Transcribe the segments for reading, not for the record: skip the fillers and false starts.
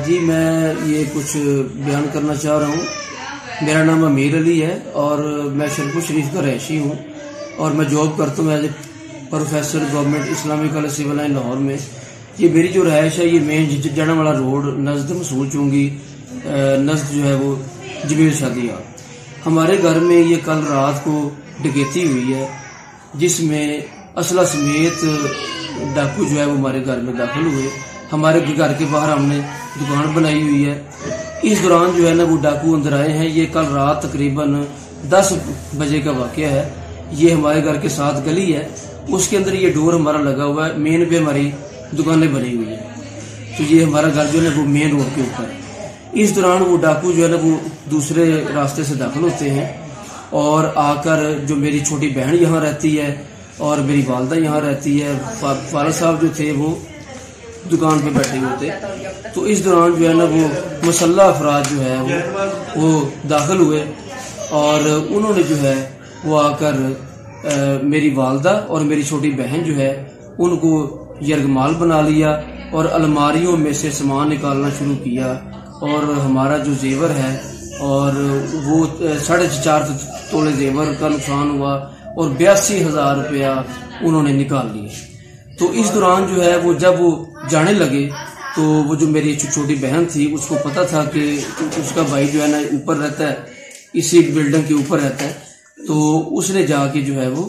جی میں یہ کچھ بیان کرنا چاہ رہا ہوں. میرا نام امیر علی ہے اور میں شرف شریف کا رہائشی ہوں اور میں جاب کرتا ہوں ایز اے پروفیسر گورنمنٹ اسلامی کالج سول لائن لاہور میں. یہ میری جو رہائش ہے یہ مین جانا والا روڈ نزد مسعود چونگی نزد جو ہے وہ جمیل شادیہ. ہمارے گھر میں یہ کل رات کو ڈکیتی ہوئی ہے جس میں اسلحہ سمیت ڈاکو جو ہے وہ ہمارے گھر میں داخل ہوئے. ہمارے گھر کے باہر ہم نے دکان بنائی ہوئی ہے. اس دوران جو ہے نا وہ ڈاکو اندر آئے ہیں. یہ کل رات تقریباً 10 بجے کا واقعہ ہے. یہ ہمارے گھر کے ساتھ گلی ہے, اس کے اندر یہ ڈور ہمارا لگا ہوا ہے. مین پہ ہماری دکانیں بنی ہوئی ہیں, تو یہ ہمارا گھر جو ہے وہ مین روڈ کے اوپر ہے. اس دوران وہ ڈاکو جو ہے نا وہ دوسرے راستے سے داخل ہوتے ہیں اور آ کر جو میری چھوٹی بہن یہاں رہتی ہے اور میری والدہ یہاں رہتی ہے, والد صاحب جو تھے وہ دکان پہ بیٹھے ہوتے. تو اس دوران جو ہے نا وہ مسلح افراد جو ہے وہ داخل ہوئے اور انہوں نے جو ہے وہ آ کر میری والدہ اور میری چھوٹی بہن جو ہے ان کو یرغمال بنا لیا اور الماریوں میں سے سامان نکالنا شروع کیا اور ہمارا جو زیور ہے اور وہ 4.5 تولے زیور کا نقصان ہوا اور 82,000 روپیہ انہوں نے نکال لیے. تو اس دوران جو ہے وہ جب وہ جانے لگے تو وہ جو میری چھوٹی بہن تھی اس کو پتا تھا کہ اس کا بھائی جو ہے نا اوپر رہتا ہے, اسی بلڈنگ کے اوپر رہتا ہے. تو اس نے جا کے جو ہے وہ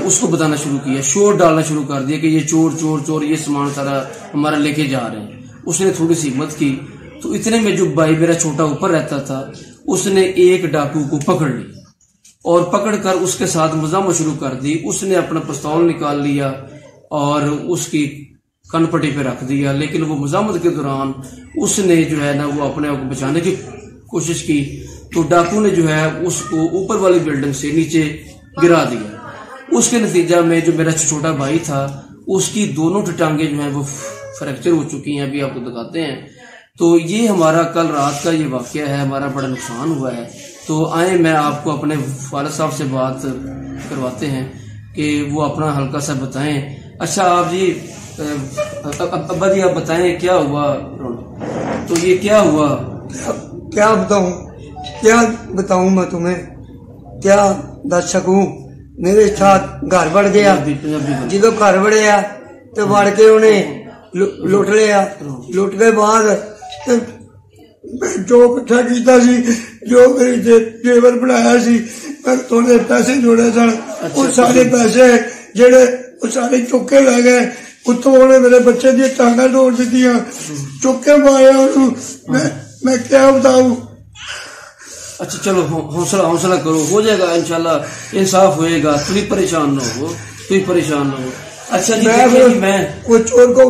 اس کو بتانا شروع کیا, شور ڈالنا شروع کر دیا کہ یہ چور چور چور, یہ سامان سارا ہمارا لے کے جا رہے ہیں. اس نے تھوڑی سی ہمت کی تو اتنے میں جو بھائی میرا چھوٹا اوپر رہتا تھا اس نے ایک ڈاکو کو پکڑ لی اور پکڑ کر اس کے ساتھ مزاحمت شروع کر دی. اس نے اپنا پستول نکال لیا اور اس کی کن پٹی پہ رکھ دیا, لیکن وہ مزاحمت کے دوران اس نے جو ہے نا وہ اپنے آپ کو بچانے کی کوشش کی تو ڈاکو نے جو ہے اس کو اوپر والی بلڈنگ سے نیچے گرا دیا. اس کے نتیجہ میں جو میرا چھوٹا بھائی تھا اس کی دونوں ٹانگیں جو ہیں وہ فریکچر ہو چکی ہیں, ابھی آپ کو دکھاتے ہیں. تو یہ ہمارا کل رات کا یہ واقعہ ہے, ہمارا بڑا نقصان ہوا ہے. تو آئیں میں آپ کو اپنے والد صاحب سے بات کرواتے ہیں کہ وہ اپنا ہلکا سا بتائیں. اچھا آپ جی ابا جی آپ بتائیں کیا ہوا؟ تو یہ کیا ہوا؟ کیا بتاؤں میں تمہیں, کیا دس سکوں؟ میرے ساتھ گھر بڑھ گیا. جدو گھر بڑھیا تو بڑھ کے انہیں لٹ لیا. لٹ کے بعد جو کٹھا کیتا سی, جو میری زیور بنایا سی, میں تھوڑے پیسے جوڑے سن, وہ سارے پیسے جڑے وہ سارے چکے لے گئے. اتوں انہیں میرے بچے دی ٹانگاں توڑ دیتی, چکے مارے انہوں. میں کیا بتاؤں؟ اچھا چلو حوصلہ کرو, ہو جائے گا انشاءاللہ, انصاف ہوئے گا. تم پریشان نہ ہو, تم پریشان نہ ہو. اچھا جی کوئی چور کو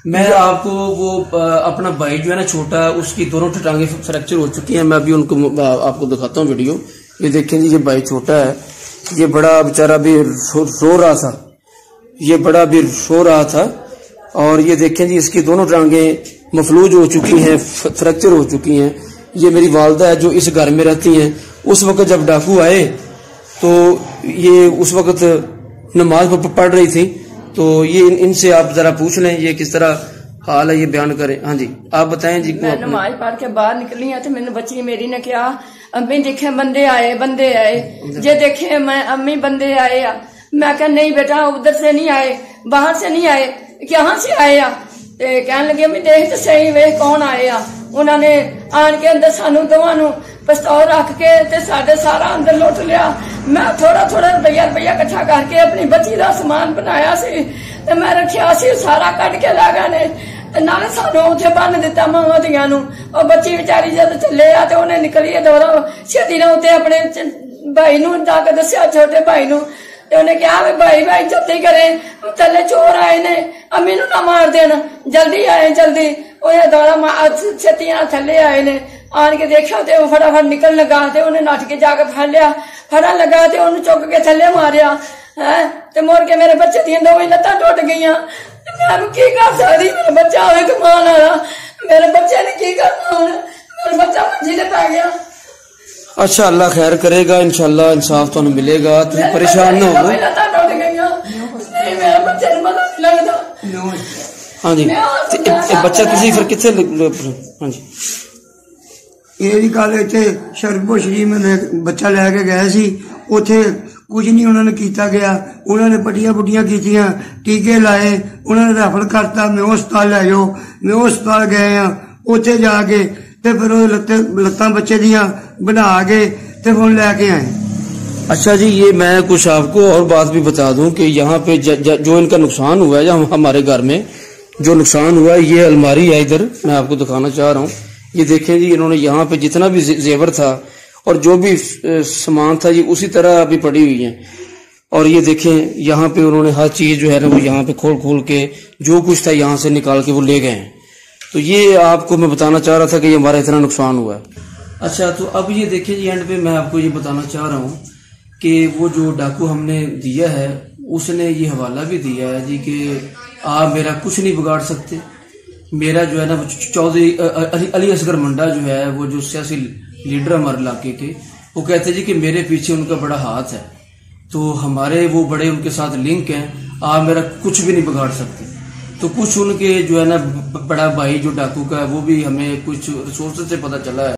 میں آپ کو وہ اپنا بھائی جو ہے نا چھوٹا, اس کی دونوں ٹانگیں فریکچر ہو چکی ہیں. میں ابھی ان کو آپ کو دکھاتا ہوں ویڈیو. یہ دیکھیں جی, یہ بھائی چھوٹا ہے, یہ بڑا بیچارہ بھی رو رہا تھا, یہ بڑا بھی رو رہا تھا. اور یہ دیکھیں جی اس کی دونوں ٹانگیں مفلوج ہو چکی ہیں, فریکچر ہو چکی ہیں. یہ میری والدہ ہے جو اس گھر میں رہتی ہیں. اس وقت جب ڈاکو آئے تو یہ اس وقت نماز پڑھ رہی تھی. تو یہ ان سے آپ ذرا پوچھ لیں یہ کس طرح حال ہے, یہ بیان کریں. ہاں جی آپ بتائیں جی. میں نماز پڑھ کے باہر نکلی ہوں تو میرے بچی میری نے کہا امی دیکھے بندے آئے جے دیکھے میں امی بندے آئے. میں کہا نہیں بیٹا ادھر سے نہیں آئے, باہر سے نہیں آئے, کہاں سے آئے؟ کہنے لگے امی دیکھ تو صحیح وے کون آئے. انہوں نے آن کے اندر سانو دونوں نو پستول رکھ کے تے ساڈے سارا اندر لٹ لیا. میں تھوڑا روپیہ کٹھا کر کے اپنی بچی دا سامان بنایا سی تے میں رکھیا سی, سارا کٹ کے لے گئے نے. نالے سانو اتنے بن دیتا ماواں دیاں نو. اور بچی بیچاری جد چلے آ تے انہیں نکلی دورا چھتی نہ اتنے اپنے بھائی نو جا کے دسیا, چھوٹے بھائی نو. انہیں کہا بھائی جلدی کرے, تھلے چور آئے نے, امی نو نہ مار دینا, جلدی آئے جلدی. انہیں دورا چھتی تھلے آئے نے. آن کے دیکھا تے وہ فٹافٹ نکل لگا تے انہیں نٹ کے جا کے پھڑ لیا. پھڑن لگا تے انہوں چک کے تھلے ماریا تے مڑ کے میرے بچے دیا دونوں لتاں ٹوٹ گئیاں. میں کی کر سکتی, میرا بچہ ہوئے کمان والا, میرے بچے نے کی کرنا ہوں, میرا بچہ منجی نے پی گیا. اچھا اللہ خیر کرے گا, انشاءاللہ انصاف تو ملے گا, تم پریشان نہ ہو. ہاں جی بچہ تسی پھر کتنے ہاں جی یہ بھی کل اتنے شربو شریف میں بچہ لے کے گئے سی اتے کچھ نہیں انہوں نے کیتا گیا انہوں نے پٹیاں پٹیاں کیتیاں ٹیکے لائے انہوں نے ریفر کرتا میں ہسپتال لے جاؤ میں ہسپتال گئے ہاں اتنے جا کے تے پھر وہ لتاں بچے دیاں بنا کے تے پھر لے کے آئے. اچھا جی یہ میں کچھ آپ کو اور بات بھی بتا دوں کہ یہاں پہ جو ان کا نقصان ہوا ہے ہمارے گھر میں جو نقصان ہوا ہے یہ الماری ہے ادھر میں آپ کو دکھانا چاہ رہا ہوں. یہ دیکھیں جی انہوں نے یہاں پہ جتنا بھی زیور تھا اور جو بھی سامان تھا یہ اسی طرح ابھی پڑی ہوئی ہیں. اور یہ دیکھیں یہاں پہ انہوں نے ہر چیز جو ہے نا وہ یہاں پہ کھول کے جو کچھ تھا یہاں سے نکال کے وہ لے گئے ہیں. تو یہ آپ کو میں بتانا چاہ رہا تھا کہ یہ ہمارا اتنا نقصان ہوا ہے. اچھا تو اب یہ دیکھیں جی اینڈ پہ میں آپ کو یہ بتانا چاہ رہا ہوں کہ وہ جو ڈاکو ہم نے دیا ہے اس نے یہ حوالہ بھی دیا ہے جی کہ آپ میرا کچھ نہیں بگاڑ سکتے. میرا جو ہے نا چودھری علی اصغر منڈا جو ہے وہ جو سیاسی لیڈر ہمارے علاقے کے وہ کہتے ہیں جی کہ میرے پیچھے ان کا بڑا ہاتھ ہے تو ہمارے وہ بڑے ان کے ساتھ لنک ہیں آپ میرا کچھ بھی نہیں بگاڑ سکتے. تو کچھ ان کے جو ہے نا بڑا بھائی جو ڈاکو کا ہے وہ بھی ہمیں کچھ ریسورسز سے پتہ چلا ہے